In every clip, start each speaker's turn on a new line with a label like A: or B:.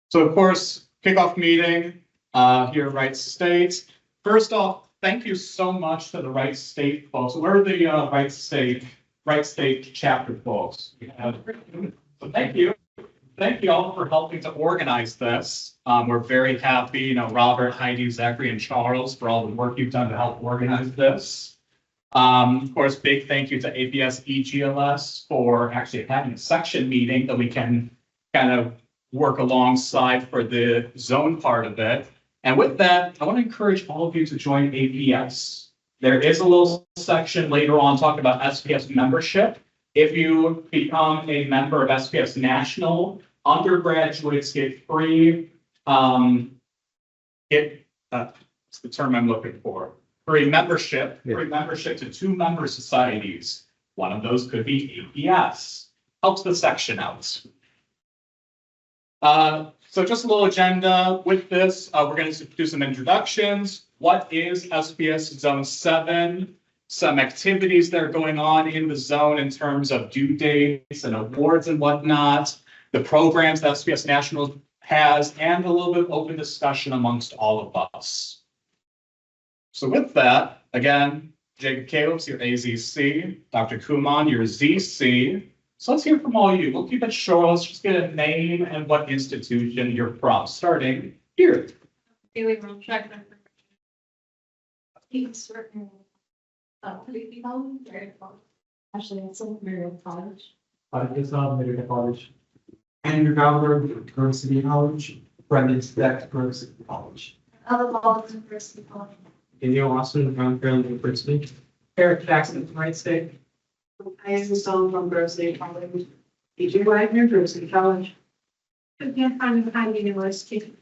A: So of course, kickoff meeting here at Wright State. First off, thank you so much to the Wright State folks. We're the Wright State chapter folks. So thank you. Thank you all for helping to organize this. We're very happy, Robert, Heidi, Zachary, and Charles for all the work you've done to help organize this. Of course, big thank you to APS EGLS for actually having a section meeting that we can kind of work alongside for the zone part of it. And with that, I want to encourage all of you to join APS. There is a little section later on talking about SPS membership. If you become a member of SPS National, undergraduates get free, what's the term I'm looking for? Free membership to 2 member societies. One of those could be APS. Helps the section out. So just a little agenda with this. We're going to do some introductions. What is SPS Zone 7? Some activities that are going on in the zone in terms of due dates and awards and whatnot. The programs that SPS National has, and a little bit of open discussion amongst all of us. So with that, again, Jacob Caleb's your AZC, Dr. Kuman, your ZC. So let's hear from all of you. We'll keep it short. Let's just get a name and what institution you're from, starting here.
B: Daily room check. Certain actually, it's a Marion College.
C: It's not Marion College. Andrew Gallagher, University College. Brendan Speck, University College.
B: Other Baldwin University College.
C: Daniel Austin from Fairland University.
D: Eric Jackson from Wright State.
B: I am Stone from Grove State College.
D: E.J. Wagner, University College.
B: Again, I'm behind University.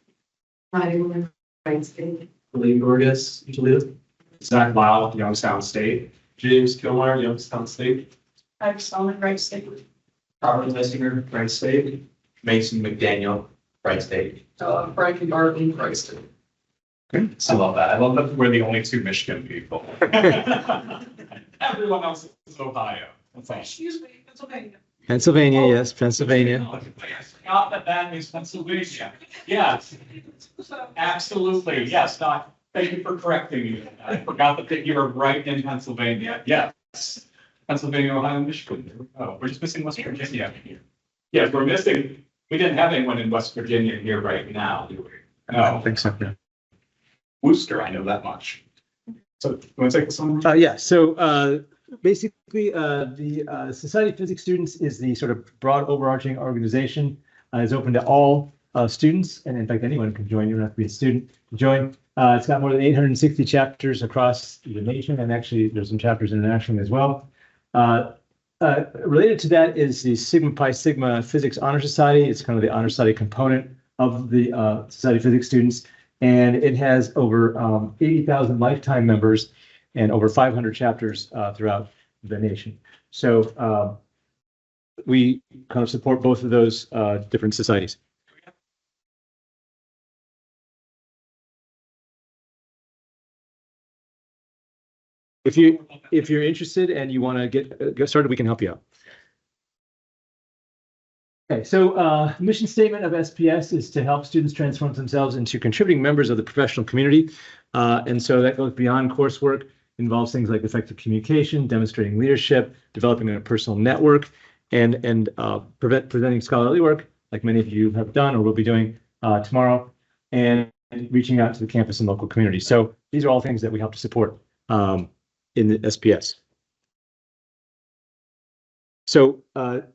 D: I'm Wright State.
C: William Gorgas, Toledo.
A: Zach Lyle, Youngstown State.
C: James Kilmar, Youngstown State.
B: I'm Stone, Wright State.
C: Robert Lessinger, Wright State. Mason McDaniel, Wright State.
D: Frankie Barton, Wright State.
A: I love that. I love that we're the only 2 Michigan people. Everyone else is Ohio. That's all.
B: Excuse me, Pennsylvania.
E: Pennsylvania, yes, Pennsylvania.
A: I forgot that means Pennsylvania. Yes, absolutely. Yes, Doc. Thank you for correcting me. I forgot that you were right in Pennsylvania. Yes. Pennsylvania, Ohio, Michigan. There we go. We're just missing West Virginia here. Yes, we're missing. We didn't have anyone in West Virginia here right now, do we? No.
E: I don't think so. Yeah.
A: Worcester, I know that much. So, you want to take this one?
E: Yeah. So basically, the Society of Physics Students is the sort of broad overarching organization. It's open to all students, and in fact, anyone can join. You don't have to be a student to join. It's got more than 860 chapters across the nation, and actually, there's some chapters internationally as well. Related to that is the Sigma Pi Sigma Physics Honor Society. It's kind of the honor society component of the Society of Physics Students. And it has over 80,000 lifetime members and over 500 chapters throughout the nation. So we kind of support both of those different societies. If you're interested and you want to get started, we can help you out. Okay, so mission statement of SPS is to help students transform themselves into contributing members of the professional community. And so that goes beyond coursework, involves things like effective communication, demonstrating leadership, developing a personal network, and presenting scholarly work, like many of you have done or will be doing tomorrow, and reaching out to the campus and local community. So these are all things that we help to support in the SPS. So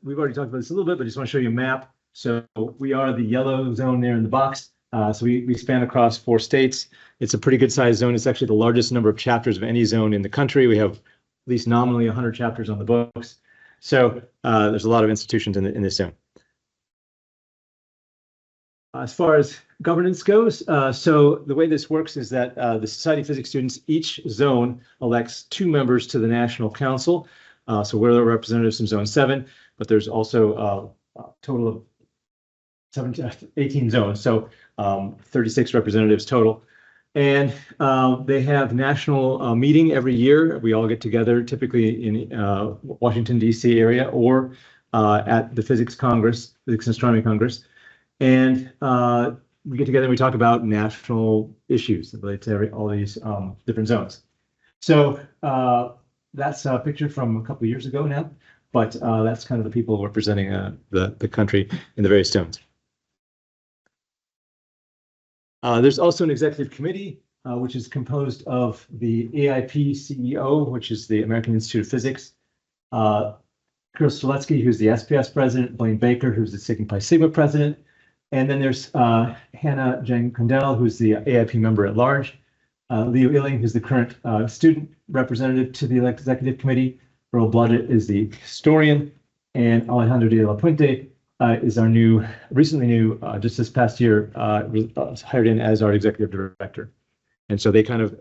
E: we've already talked about this a little bit, but I just want to show you a map. So we are the yellow zone there in the box. So we span across 4 states. It's a pretty good sized zone. It's actually the largest number of chapters of any zone in the country. We have at least nominally 100 chapters on the books. So there's a lot of institutions in this zone. As far as governance goes, so the way this works is that the Society of Physics students, each zone elects 2 members to the National Council. So we're the representatives from Zone 7, but there's also a total of 18 zones, so 36 representatives total. And they have national meeting every year. We all get together, typically in Washington, D.C. area, or at the Physics Congress, Physics and Astronomy Congress. And we get together and we talk about national issues that relate to all these different zones. So that's a picture from a couple of years ago now, but that's kind of the people representing the country in the various zones. There's also an executive committee, which is composed of the AIP CEO, which is the American Institute of Physics, Chris Streletsky, who's the SPS president, Blaine Baker, who's the Sigma Pi Sigma president, and then there's Hannah Jang Kundell, who's the AIP member at large, Leo Illing, who's the current student representative to the executive committee, Earl Blodgett is the historian, and Alejandro de la Puente is our recently new, just this past year, hired in as our executive director. And so they kind of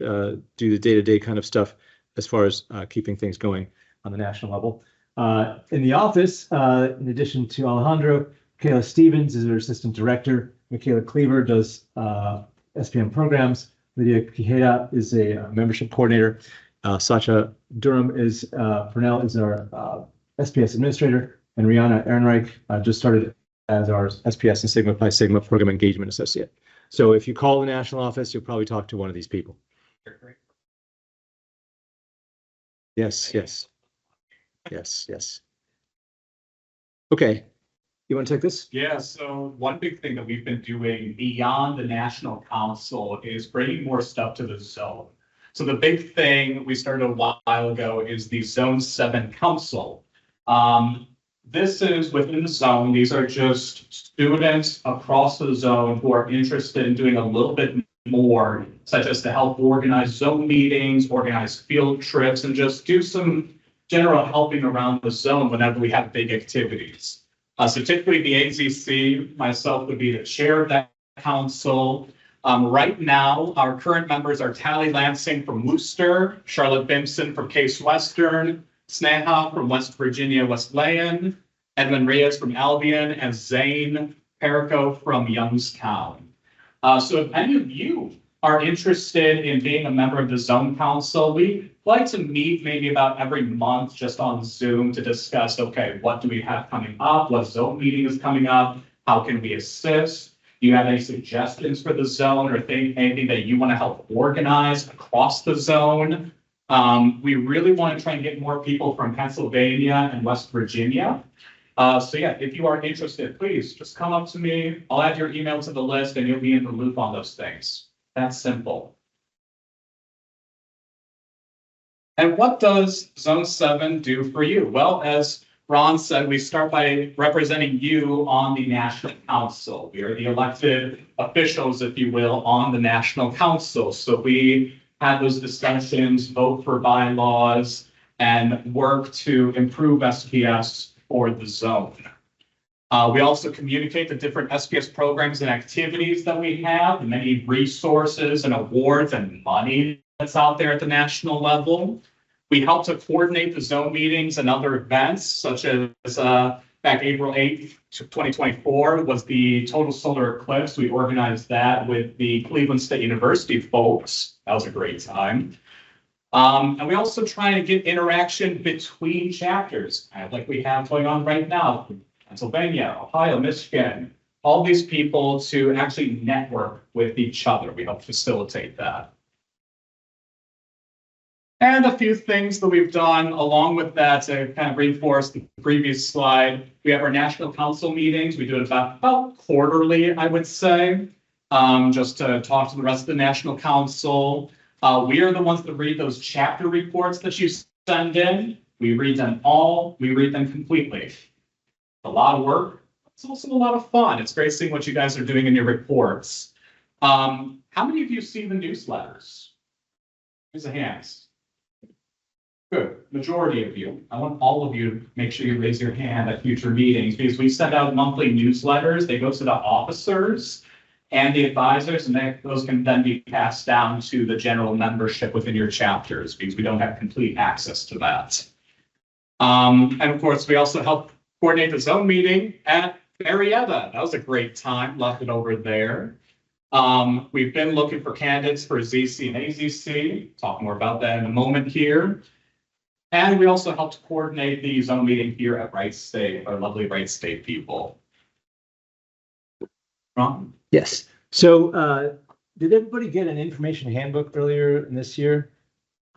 E: do the day-to-day kind of stuff as far as keeping things going on the national level. In the office, in addition to Alejandro, Michaela Stevens is our assistant director. Michaela Cleaver does SPM programs. Lydia Quijeda is a membership coordinator. Sacha Durham is Purnell is our SPS administrator, and Rihanna Ehrenreich just started as our SPS and Sigma Pi Sigma program engagement associate. So if you call the national office, you'll probably talk to one of these people. Yes, yes. Yes, yes. Okay. You want to take this?
A: Yeah, so one big thing that we've been doing beyond the National Council is bringing more stuff to the zone. So the big thing we started a while ago is the Zone 7 Council. This is within the zone. These are just students across the zone who are interested in doing a little bit more, such as to help organize zone meetings, organize field trips, and just do some general helping around the zone whenever we have big activities. So typically the AZC, myself would be the chair of that council. Right now, our current members are Tally Lansing from Worcester, Charlotte Bimson from Case Western, Sneha from West Virginia Wesleyan, Edwin Reyes from Albion, and Zane Perico from Youngstown. So if any of you are interested in being a member of the Zone Council, we like to meet maybe about every month just on Zoom to discuss, okay, what do we have coming up? What zone meeting is coming up? How can we assist? Do you have any suggestions for the zone or anything that you want to help organize across the zone? We really want to try and get more people from Pennsylvania and West Virginia. So yeah, if you are interested, please just come up to me. I'll add your email to the list and you'll be in the loop on those things. That's simple. And what does Zone 7 do for you? Well, as Ron said, we start by representing you on the National Council. We are the elected officials, if you will, on the National Council. So we have those discussions, vote for bylaws, and work to improve SPS for the zone. We also communicate the different SPS programs and activities that we have, the many resources and awards and money that's out there at the national level. We help to coordinate the zone meetings and other events, such as back April 8th, 2024 was the total solar eclipse. We organized that with the Cleveland State University folks. That was a great time. And we also try to get interaction between chapters, kind of like we have going on right now. Pennsylvania, Ohio, Michigan, all these people to actually network with each other. We help facilitate that. And a few things that we've done along with that to kind of reinforce the previous slide. We have our National Council meetings. We do it about quarterly, I would say, just to talk to the rest of the National Council. We are the ones that read those chapter reports that you send in. We read them all. We read them completely. A lot of work. It's also a lot of fun. It's great seeing what you guys are doing in your reports. How many of you see the newsletters? Raise the hands. Good, majority of you. I want all of you to make sure you raise your hand at future meetings because we send out monthly newsletters. They go to the officers and the advisors, and those can then be passed down to the general membership within your chapters because we don't have complete access to that. And of course, we also help coordinate the zone meeting at Marietta. That was a great time, left it over there. We've been looking for candidates for ZC and AZC. Talk more about that in a moment here. And we also helped coordinate the zone meeting here at Wright State, our lovely Wright State people. Ron?
E: Yes. So, did everybody get an information handbook earlier in this year?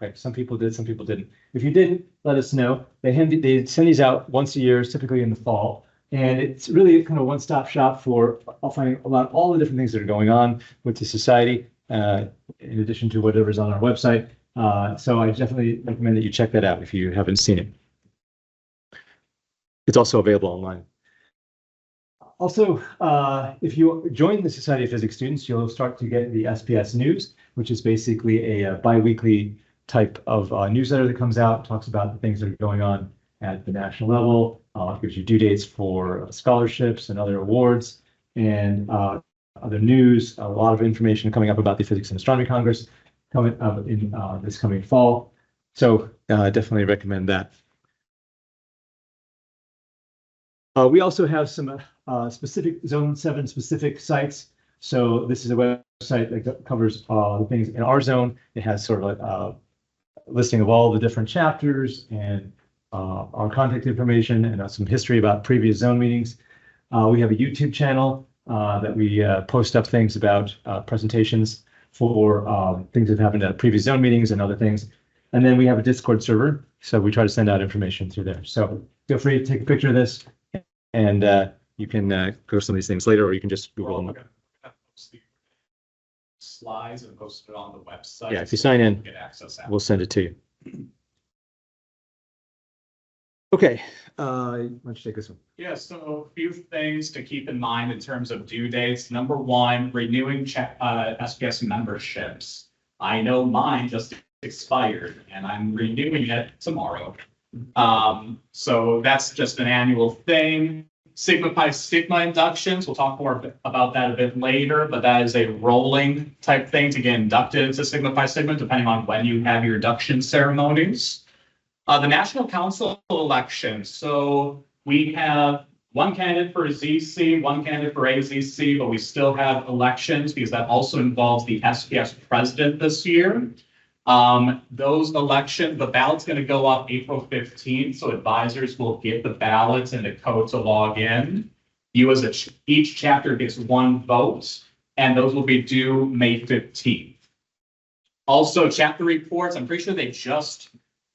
E: Okay, some people did, some people didn't. If you didn't, let us know. They send these out once a year, typically in the fall. And it's really kind of a one-stop shop for finding about all the different things that are going on with the society, in addition to whatever's on our website. So I definitely recommend that you check that out if you haven't seen it. It's also available online. Also, if you join the Society of Physics Students, you'll start to get the SPS News, which is basically a bi-weekly type of newsletter that comes out, talks about the things that are going on at the national level, gives you due dates for scholarships and other awards, and other news, a lot of information coming up about the Physics and Astronomy Congress coming up in this coming fall. So definitely recommend that. We also have some specific Zone 7 specific sites. So this is a website that covers the things in our zone. It has sort of a listing of all the different chapters and our contact information and some history about previous zone meetings. We have a YouTube channel that we post up things about presentations for things that happened at previous zone meetings and other things. And then we have a Discord server. So we try to send out information through there. So feel free to take a picture of this. And you can go some of these things later, or you can just Google them.
A: Slides and post it on the website.
E: Yeah, if you sign in,
A: get access.
E: we'll send it to you. Okay, why don't you take this one?
A: Yeah, so a few things to keep in mind in terms of due dates. Number one, renewing SPS memberships. I know mine just expired and I'm renewing it tomorrow. So that's just an annual thing. Sigma Pi Sigma inductions, we'll talk more about that a bit later, but that is a rolling type thing to get inducted into Sigma Pi Sigma, depending on when you have your induction ceremonies. The National Council election. So we have one candidate for ZC, one candidate for AZC, but we still have elections because that also involves the SPS president this year. Those elections, the ballot's going to go up April 15th, so advisors will get the ballots and the code to log in. You as each chapter gets one vote, and those will be due May 15th. Also, chapter reports, I'm pretty sure they just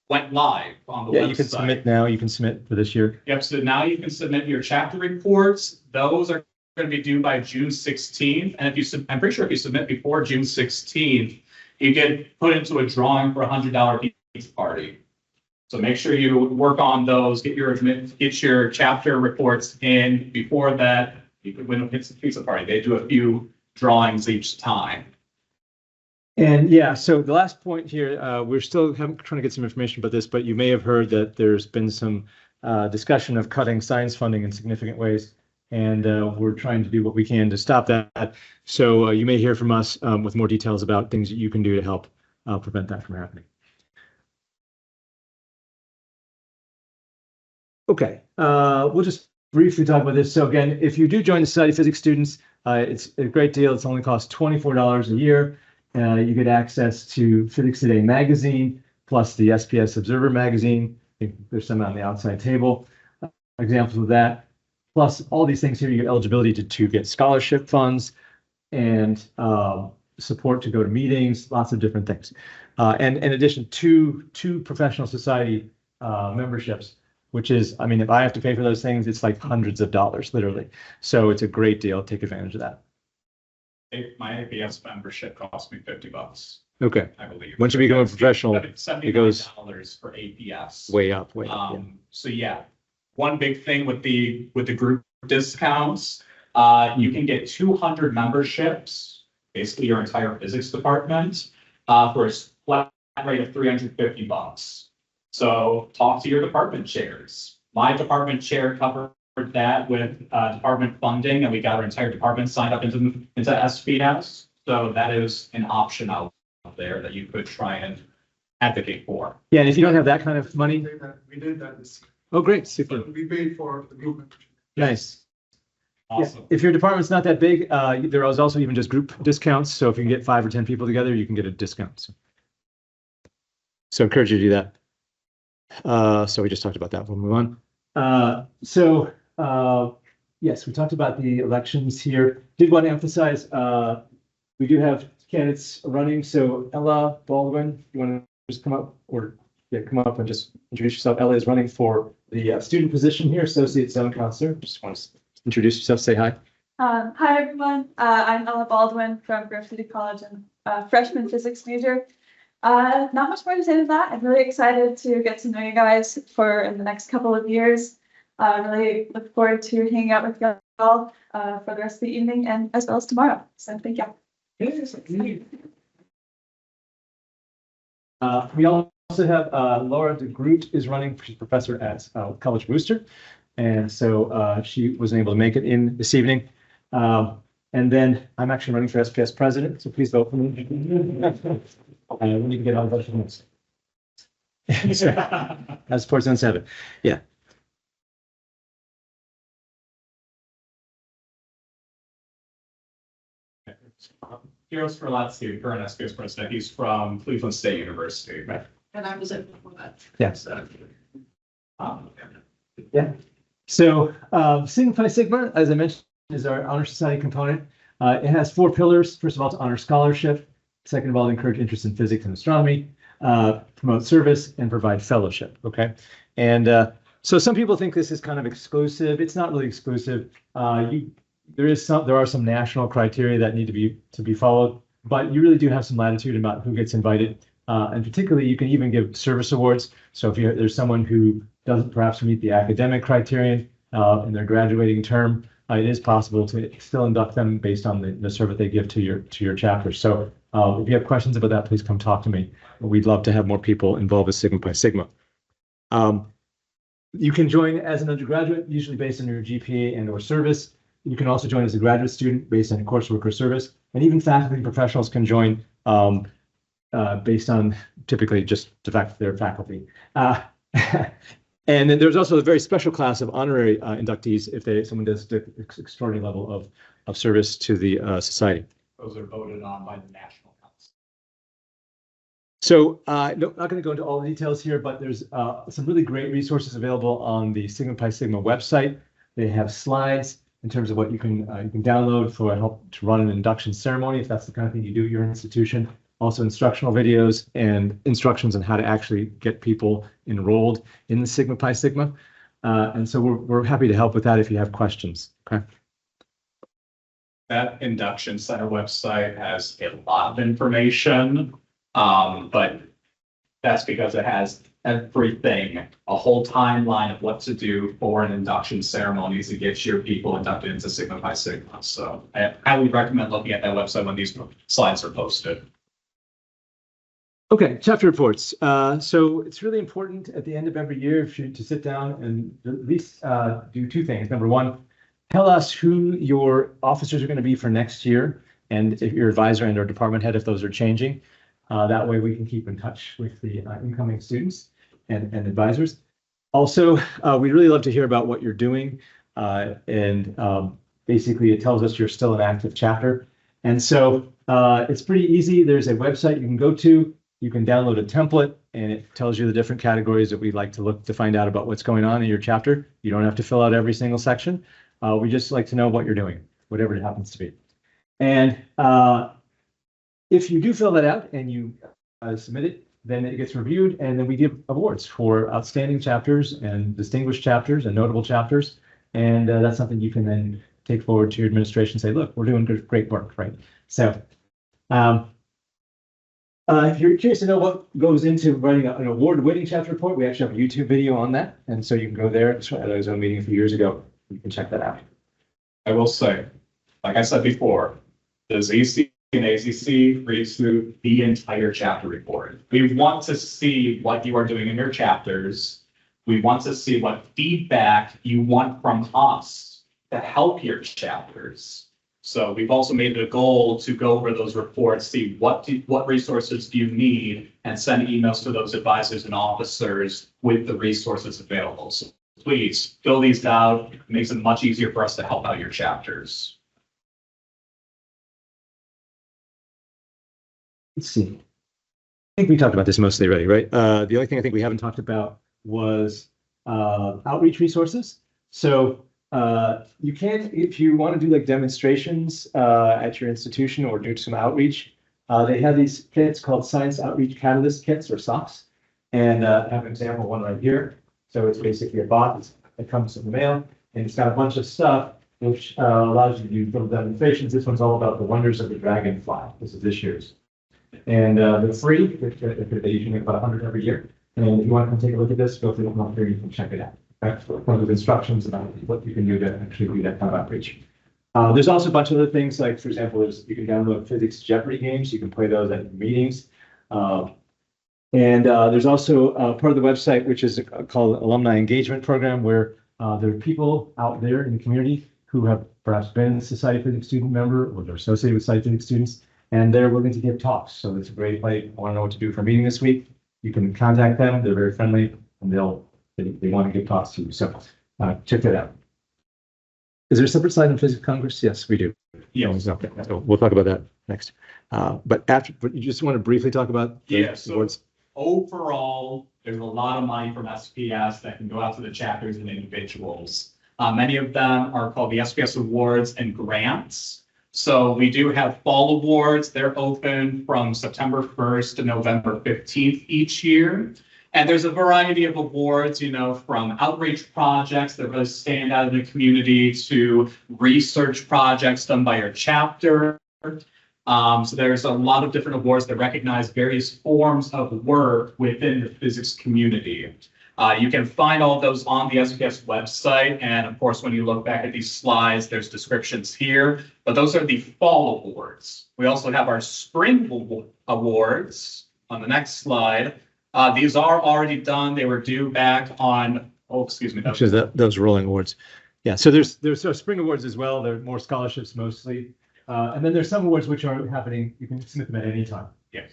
A: went live on the website.
E: Yeah, you can submit now. You can submit for this year.
A: Yep, so now you can submit your chapter reports. Those are going to be due by June 16th. And if you, I'm pretty sure if you submit before June 16th, you get put into a drawing for $100 pizza party. So make sure you work on those, get your chapter reports in. Before that, you could win a pizza party. They do a few drawings each time.
E: And yeah, so the last point here, we're still trying to get some information about this, but you may have heard that there's been some discussion of cutting science funding in significant ways. And we're trying to do what we can to stop that. So you may hear from us with more details about things that you can do to help prevent that from happening. Okay, we'll just briefly talk about this. So again, if you do join the Society of Physics Students, it's a great deal. It's only costs $24 a year. You get access to Physics Today magazine, plus the SPS Observer magazine. I think there's some on the outside table. Examples of that. Plus all these things here, you get eligibility to get scholarship funds and support to go to meetings, lots of different things. And in addition, two professional society memberships, which is, I mean, if I have to pay for those things, it's like hundreds of dollars, literally. So it's a great deal. Take advantage of that.
A: My APS membership cost me $50.
E: Okay.
A: I believe.
E: Once you become a professional, it goes
A: $79 for APS.
E: way up, way up. Yeah.
A: So yeah, one big thing with the group discounts, you can get 200 memberships, basically your entire physics department, for a flat rate of $350. So talk to your department chairs. My department chair covered that with department funding, and we got our entire department signed up into SPS. So that is an option out there that you could try and advocate for.
E: Yeah, and if you don't have that kind of money,
C: We did that this year.
E: oh, great, super,
C: We paid for the group membership.
E: nice.
A: Awesome.
E: Yeah. If your department's not that big, there is also even just group discounts. So if you can get 5 or 10 people together, you can get a discount. So I encourage you to do that. So we just talked about that. We'll move on. yes, we talked about the elections here. Did want to emphasize, we do have candidates running. So Ella Baldwin, you want to just come up or yeah, come up and just introduce yourself. Ella is running for the student position here, Associate Zone Counselor. Just want to introduce yourself, say hi.
F: Hi, everyone. I'm Ella Baldwin from Grove City College and freshman physics major. Not much more to say than that. I'm really excited to get to know you guys for in the next couple of years. I really look forward to hanging out with y'all for the rest of the evening and as well as tomorrow. So thank you.
E: We also have Laura DeGroot is running. She's professor at College Booster. And so she wasn't able to make it in this evening. And then I'm actually running for SPS president, so please vote for me. We need to get all the votes. That's support zone 7. Yeah.
A: Heroes for Latsky, current SPS president. He's from Cleveland State University. Right.
B: And I was it before that.
E: Yeah.
A: So,
E: Yeah. So Sigma Pi Sigma, as I mentioned, is our honor society component. It has 4 pillars. First of all, it's honor scholarship. Second of all, encourage interest in physics and astronomy, promote service, and provide fellowship. Okay. And so some people think this is kind of exclusive. It's not really exclusive. There are some national criteria that need to be followed, but you really do have some latitude about who gets invited. And particularly, you can even give service awards. So if there's someone who doesn't perhaps meet the academic criterion in their graduating term, it is possible to still induct them based on the service they give to your chapter. So if you have questions about that, please come talk to me. We'd love to have more people involved with Sigma Pi Sigma. You can join as an undergraduate, usually based on your GPA and or service. You can also join as a graduate student based on your coursework or service. And even faculty and professionals can join based on typically just the fact that they're faculty. And then there's also a very special class of honorary inductees if someone does the extraordinary level of service to the society.
A: those are voted on by the National Council.
E: So no, not going to go into all the details here, but there's some really great resources available on the Sigma Pi Sigma website. They have slides in terms of what you can download for help to run an induction ceremony, if that's the kind of thing you do at your institution. Also instructional videos and instructions on how to actually get people enrolled in the Sigma Pi Sigma. And so we're happy to help with that if you have questions. Okay.
A: That induction center website has a lot of information, but that's because it has everything, a whole timeline of what to do for an induction ceremony to get your people inducted into Sigma Pi Sigma. So I highly recommend looking at that website when these slides are posted.
E: Okay, chapter reports. So it's really important at the end of every year to sit down and at least do two things. Number one, tell us who your officers are going to be for next year, and if your advisor and or department head, if those are changing. That way we can keep in touch with the incoming students and advisors. Also, we'd really love to hear about what you're doing. Basically, it tells us you're still an active chapter. And so it's pretty easy. There's a website you can go to. You can download a template, and it tells you the different categories that we'd like to look to find out about what's going on in your chapter. You don't have to fill out every single section. We just like to know what you're doing, whatever it happens to be. And if you do fill that out and you submit it, then it gets reviewed, and then we give awards for outstanding chapters and distinguished chapters and notable chapters. And that's something you can then take forward to your administration and say, look, we're doing great work, right? So if you're curious to know what goes into writing an award-winning chapter report, we actually have a YouTube video on that. And so you can go there. I was on a meeting a few years ago. You can check that out.
A: I will say, like I said before, the ZC and AZC reads through the entire chapter report. We want to see what you are doing in your chapters. We want to see what feedback you want from us to help your chapters. So we've also made it a goal to go over those reports, see what resources do you need, and send emails to those advisors and officers with the resources available. So please fill these out. It makes it much easier for us to help out your chapters.
E: Let's see. I think we talked about this mostly already, right? The only thing I think we haven't talked about was outreach resources. So You can, if you want to do like demonstrations at your institution or do some outreach, they have these kits called Science Outreach Catalyst Kits or SOCs. And I have an example one right here. So it's basically a box that comes in the mail and it's got a bunch of stuff which allows you to do little demonstrations. This one's all about the wonders of the dragonfly. This is this year's. And they're free. They usually make about 100 every year. And if you want to come take a look at this, feel free to come up here, you can check it out. That's one of the instructions about what you can do to actually do that kind of outreach. There's also a bunch of other things, like, for example, you can download physics Jeopardy games. You can play those at meetings. There's also part of the website, which is called Alumni Engagement Program, where there are people out there in the community who have perhaps been a Society of Physics student member or they're associated with Society of Physics students, and they're willing to give talks. So it's a great way. I want to know what to do for a meeting this week. You can contact them. They're very friendly, and they want to give talks to you. So check that out. Is there a separate slide on Physics Congress? Yes, we do.
A: Yes.
E: Okay. So we'll talk about that next. But you just want to briefly talk about the
A: Yeah, so
E: awards?
A: overall, there's a lot of money from SPS that can go out to the chapters and individuals. Many of them are called the SPS Awards and Grants. So we do have fall awards. They're open from September 1st to November 15th each year. And there's a variety of awards, from outreach projects that really stand out in the community to research projects done by your chapter. So there's a lot of different awards that recognize various forms of work within the physics community. You can find all of those on the SPS website. And of course, when you look back at these slides, there's descriptions here, but those are the fall awards. We also have our spring awards on the next slide. These are already done. They were due back on,
E: Actually, those rolling awards. Yeah, so there's spring awards as well. They're more scholarships mostly. And then there's some awards which are happening. You can submit them at any time.
A: Yes.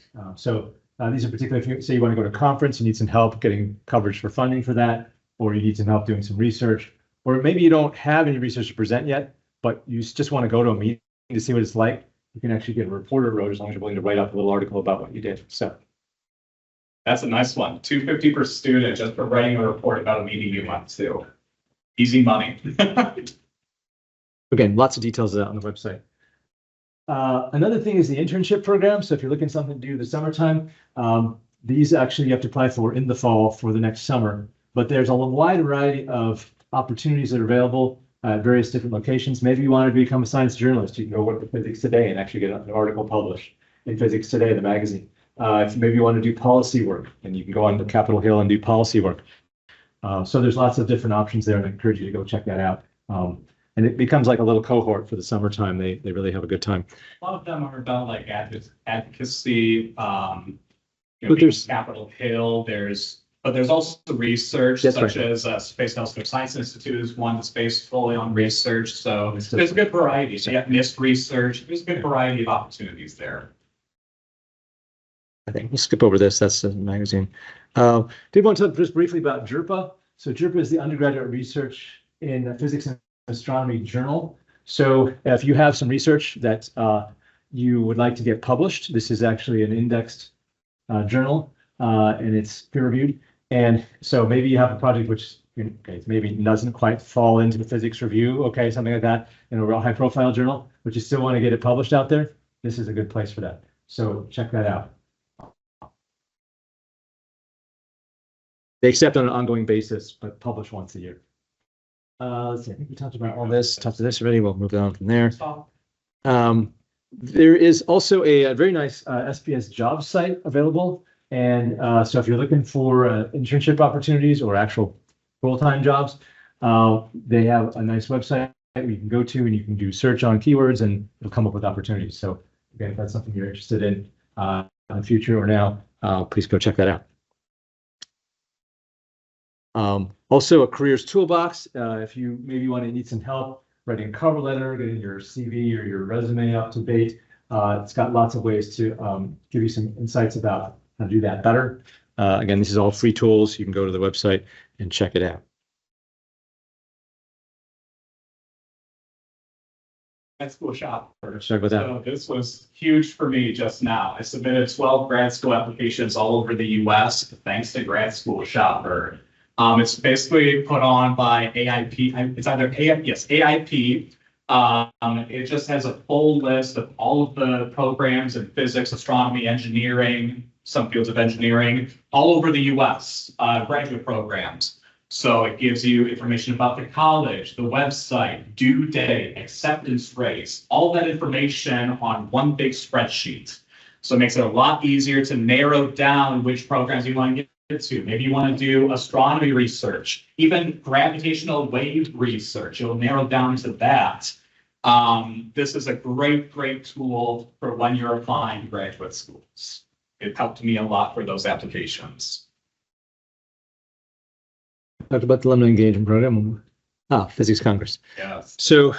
E: These are particularly if you say you want to go to a conference, you need some help getting coverage for funding for that, or you need some help doing some research, or maybe you don't have any research to present yet, but you just want to go to a meeting to see what it's like. You can actually get a reporter wrote as long as you're willing to write up a little article about what you did. So
A: that's a nice one. $250 per student just for writing a report about a meeting you went to. Easy money.
E: again, lots of details on the website. Another thing is the internship program. So if you're looking something to do the summertime, these actually you have to apply for in the fall for the next summer. But there's a wide variety of opportunities that are available at various different locations. Maybe you want to become a science journalist. You can go work with Physics Today and actually get an article published in Physics Today, the magazine. If maybe you want to do policy work, and you can go on to Capitol Hill and do policy work. So there's lots of different options there, and I encourage you to go check that out. And it becomes like a little cohort for the summertime. They really have a good time.
A: A lot of them are about like advocacy.
E: But there's
A: Capitol Hill. But there's also research
E: That's
A: such
E: right.
A: as Space Telescope Science Institute is one that's based fully on research. So there's a good variety. So you have NIST research. There's a good variety of opportunities there.
E: I think we'll skip over this. That's the magazine. Did want to talk just briefly about JERPA. So JERPA is the undergraduate research in physics and astronomy journal. So if you have some research that you would like to get published, this is actually an indexed journal and it's peer reviewed. And so maybe you have a project which maybe doesn't quite fall into the physics review, something like that, in a real high profile journal, but you still want to get it published out there. This is a good place for that. So check that out. They accept on an ongoing basis, but publish once a year. Let's see, I think we talked about all this, talked to this already. We'll move on from there. There is also a very nice SPS job site available. And so if you're looking for internship opportunities or actual full-time jobs, they have a nice website you can go to and you can do search on keywords and it'll come up with opportunities. So again, if that's something you're interested in the future or now, please go check that out. Also a careers toolbox. If you maybe need some help writing a cover letter, getting your CV or your resume up to date, it's got lots of ways to give you some insights about how to do that better. Again, this is all free tools. You can go to the website and check it out.
A: Grad school shopper.
E: Check with that.
A: So this was huge for me just now. I submitted 12 grad school applications all over the US thanks to Grad School Shopper. It's basically put on by AIP. It's either AIP. It just has a full list of all of the programs in physics, astronomy, engineering, some fields of engineering, all over the US, graduate programs. So it gives you information about the college, the website, due date, acceptance rates, all that information on one big spreadsheet. So it makes it a lot easier to narrow down which programs you want to get to. Maybe you want to do astronomy research, even gravitational wave research. It'll narrow down to that. This is a great, great tool for when you're applying to graduate schools. It helped me a lot for those applications.
E: Talked about the alumni engagement program. Physics Congress.
A: Yes.
E: So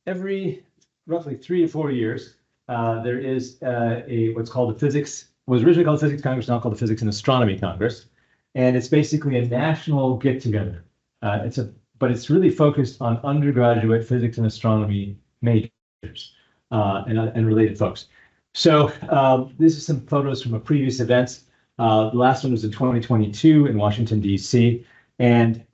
E: every roughly 3 to 4 years, there is what's called the Physics, was originally called Physics Congress, now called the Physics and Astronomy Congress. And it's basically a national get together. But it's really focused on undergraduate physics and astronomy majors and related folks. So this is some photos from a previous event. The last one was in 2022 in Washington, D.C. And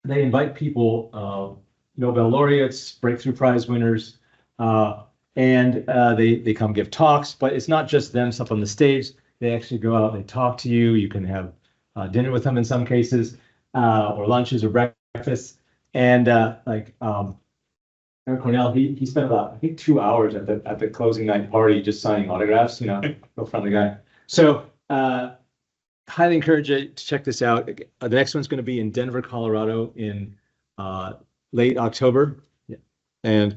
E: they invite people, Nobel laureates, breakthrough prize winners, and they come give talks. But it's not just them stuff on the stage. They actually go out, they talk to you. You can have dinner with them in some cases, or lunches or breakfasts. And Eric Cornell, he spent about, I think, 2 hours at the closing night party just signing autographs, real friendly guy. So highly encourage you to check this out. The next one's going to be in Denver, Colorado in late October. Yeah. And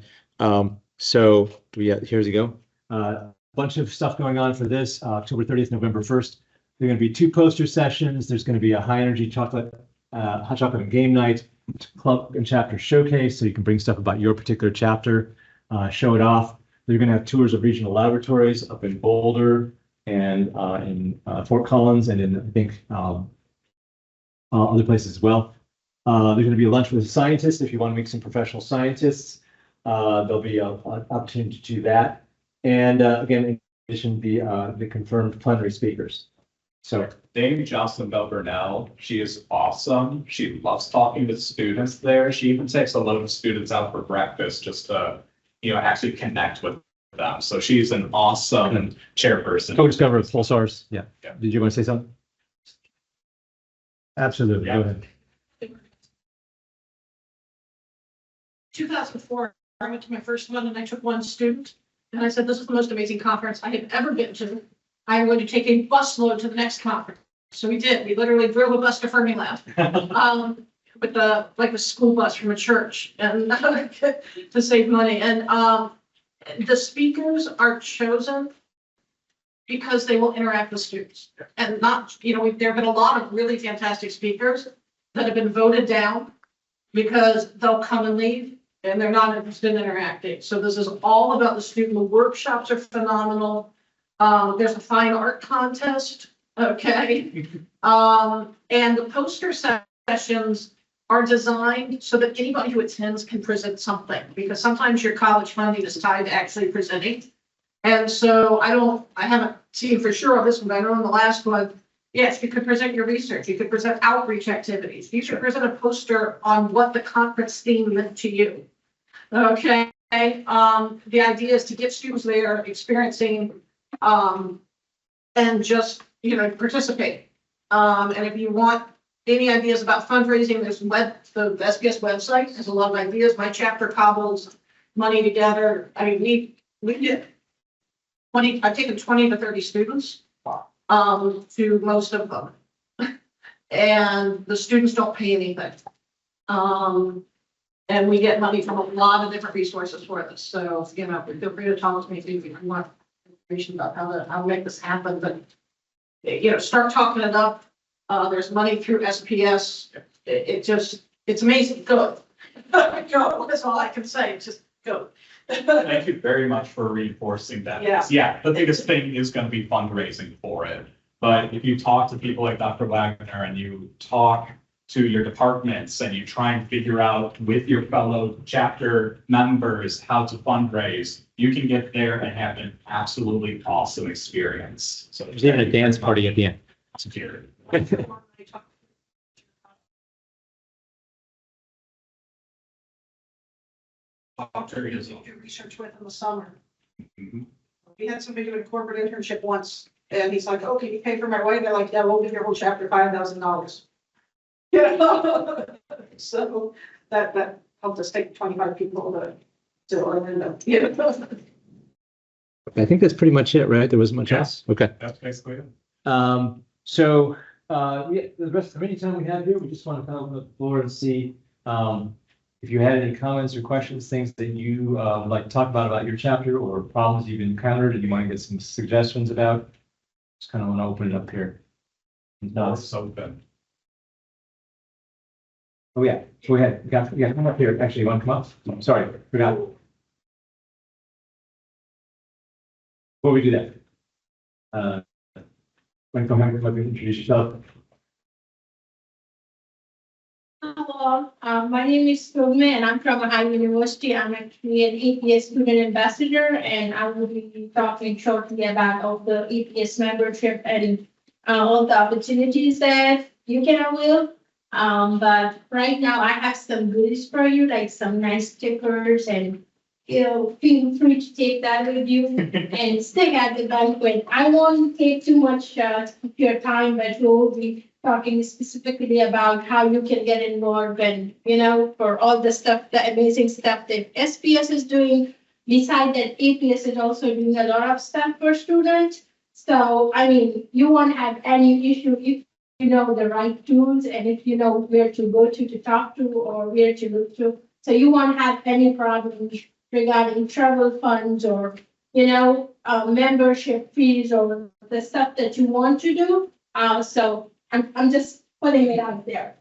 E: so here's you go. A bunch of stuff going on for this, October 30th, November 1st. There are going to be 2 poster sessions. There's going to be a high energy hot chocolate and game night, club and chapter showcase. So you can bring stuff about your particular chapter, show it off. They're going to have tours of regional laboratories up in Boulder and in Fort Collins and in, I think, other places as well. There's going to be a lunch with scientists if you want to meet some professional scientists. There'll be an opportunity to do that. And again, in addition, the confirmed plenary speakers. So
A: Dame Jocelyn Bell-Burnell, she is awesome. She loves talking to students there. She even takes a load of students out for breakfast just to, actually connect with them. So she's an awesome chairperson.
E: Co-discoverer of Pulsars. Yeah.
A: Yeah.
E: Did you want to say something? Absolutely.
A: Yeah.
E: Go ahead.
B: 2004, I went to my first one and I took one student and I said, this is the most amazing conference I have ever been to. I'm going to take a busload to the next conference. So we did. We literally drove a bus to Fermilab with the school bus from a church and to save money. And the speakers are chosen because they will interact with students and not, there have been a lot of really fantastic speakers that have been voted down because they'll come and leave and they're not interested in interacting. So this is all about the student. The workshops are phenomenal. There's a fine art contest, okay? And the poster sessions are designed so that anybody who attends can present something, because sometimes your college funding is tied to actually presenting. And so I haven't seen for sure on this one, but I know on the last one, yes, you could present your research, you could present outreach activities, you should present a poster on what the conference theme meant to you. Okay, the idea is to get students there experiencing and just, participate. And if you want any ideas about fundraising, there's the SPS website has a lot of ideas. My chapter cobbles money together. I mean, we get 20, I've taken 20 to 30 students to most of them. And the students don't pay anything. And we get money from a lot of different resources for this. So, feel free to talk to me if you want information about how to make this happen. But, start talking it up. There's money through SPS. It's amazing. Go. Go. That's all I can say. Just go.
A: Thank you very much for reinforcing that.
B: Yeah.
A: Yeah, the biggest thing is going to be fundraising for it. But if you talk to people like Dr. Wagner and you talk to your departments and you try and figure out with your fellow chapter members how to fundraise, you can get there and have an absolutely awesome experience. So
E: There's even a dance party at the end.
A: Security.
B: Do research with in the summer.
A: Mhm.
B: We had somebody do a corporate internship once, and he's like, "Oh, can you pay for my way?" They're like, "Yeah, we'll give your whole chapter $5,000." Yeah. So that helped us take 25 people to Orlando. Yeah.
E: I think that's pretty much it, right? There wasn't much
A: Yeah.
E: else? Okay.
A: That's basically it.
E: Yeah, the rest of any time we have here, we just want to come on the floor and see, if you had any comments or questions, things that you, would like to talk about your chapter or problems you've encountered and you want to get some suggestions about. Just kind of want to open it up here. No,
A: So good.
E: oh yeah, go ahead. Yeah, come up here. Actually, you want to come up? I'm sorry, forgot. Before we do that, want to come here, let me introduce yourself.
G: Hello, my name is Sugme and I'm from Ohio University. I'm actually an APS student ambassador and I will be talking shortly about all the APS membership and all the opportunities that you can avail. But right now I have some goodies for you, like some nice stickers and feel free to take that with you and stay at the banquet. I won't take too much of your time, but we'll be talking specifically about how you can get involved and, for all the stuff, the amazing stuff that SPS is doing. Besides that, APS is also doing a lot of stuff for students. So, you won't have any issue if you know the right tools and if you know where to go to talk to or where to look to. So you won't have any problems regarding travel funds or, membership fees or the stuff that you want to do. So I'm just putting it out there.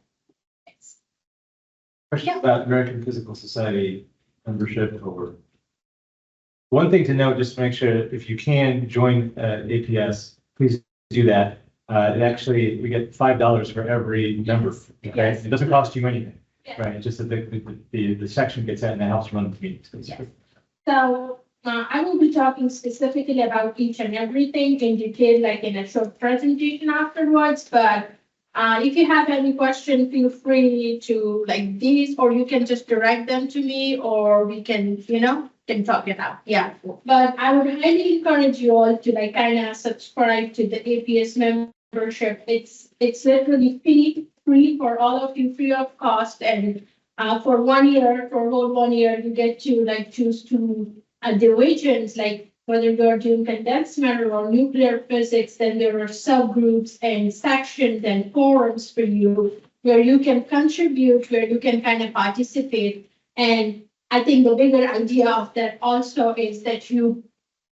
E: Question
G: Yeah.
E: about American Physical Society membership or. One thing to note, just to make sure, if you can join APS, please do that. It actually, we get $5 for every member. Okay,
G: Yes.
E: it doesn't cost you anything,
G: Yes.
E: right? It's just that the section gets that and it helps run the meetings.
G: Yes. So I will be talking specifically about each and everything in detail, like in a short presentation afterwards. But if you have any question, feel free to like these, or you can just direct them to me, or we can, can talk it out. Yeah. But I would highly encourage you all to like kind of subscribe to the APS membership. It's literally free for all of you, free of cost, and for 1 year, for whole 1 year, you get to like choose two divisions, like whether you're doing condensed matter or nuclear physics, then there are subgroups and sections and forums for you where you can contribute, where you can kind of participate. And I think the bigger idea of that also is that you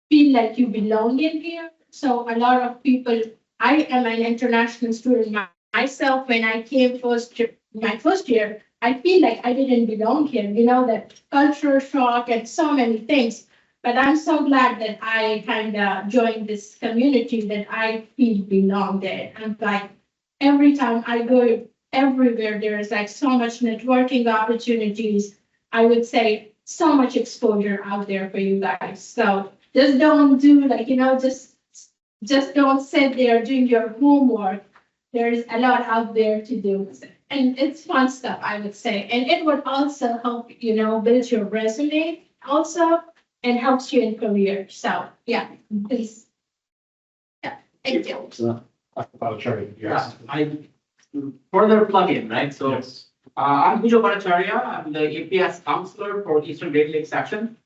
G: feel like you belong in here. So a lot of people, I am an international student myself. When I came my first year, I feel like I didn't belong here, that culture shock and so many things. But I'm so glad that I kind of joined this community that I feel belong there. And like every time I go everywhere, there is like so much networking opportunities. I would say so much exposure out there for you guys. So just don't do like, just don't sit there doing your homework. There's a lot out there to do. And it's fun stuff, I would say. And it would also help, build your resume also and helps you in career. So yeah, please. Yeah, thank you.
H: Yeah, I further plug in, right? So
A: Yes.
H: I'm Pujo Bhattacharya. I'm the APS counselor for Eastern Great Lakes section.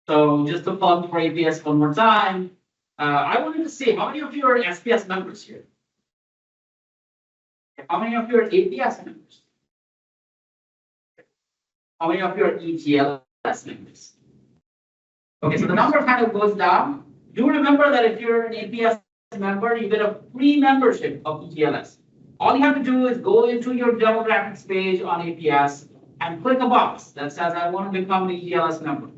H: So just to plug for APS one more time, I wanted to see how many of you are SPS members here? How many of you are APS members? How many of you are ETLS members? Okay, so the number kind of goes down. Do remember that if you're an APS member, you get a free membership of ETLS. All you have to do is go into your demographics page on APS and click a box that says, I want to become an ETLS member.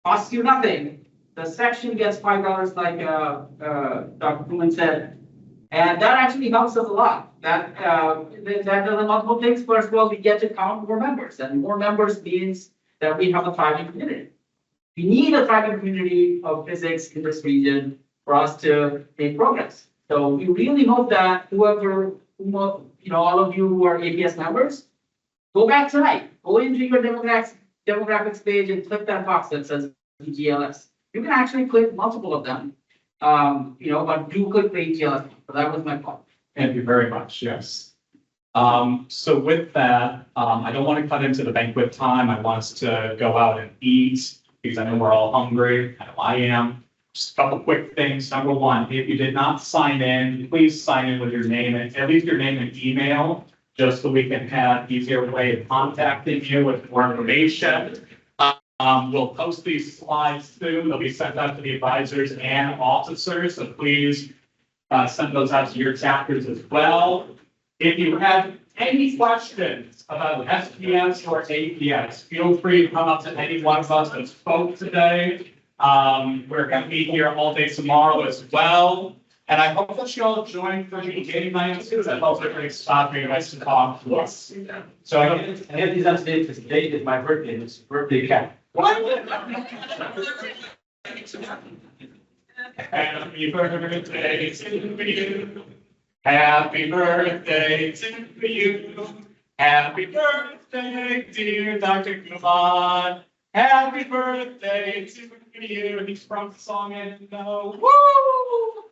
H: Costs you nothing. The section gets $5, like Dr. Kuhlman said. And that actually helps us a lot. That does multiple things. First of all, we get to count more members, and more members means that we have a thriving community. We need a thriving community of physics in this region for us to make progress. So we really hope that all of you who are APS members, go back tonight. Go into your demographics page and click that box that says EGLS. You can actually click multiple of them. But do click the EGLS. So that was my fault.
A: Thank you very much, yes. So with that, I don't want to cut into the banquet time. I want us to go out and eat because I know we're all hungry. I know I am. Just a couple quick things. Number one, if you did not sign in, please sign in with your name and at least your name and email, just so we can have easier way of contacting you with more information. We'll post these slides soon. They'll be sent out to the advisors and officers, so please send those out to your chapters as well. If you have any questions about SPS or APS, feel free to come up to any one of us that spoke today. We're going to be here all day tomorrow as well. And I hope that you all join for the game night too. I hope they're pretty spot for you guys to talk to us. So I
E: I have these updates, because today is my birthday, and it's birthday cat.
A: Happy birthday to you. Happy birthday to you. Happy birthday, dear Dr. Kumar. Happy birthday to you. He's from the song and no. Woo!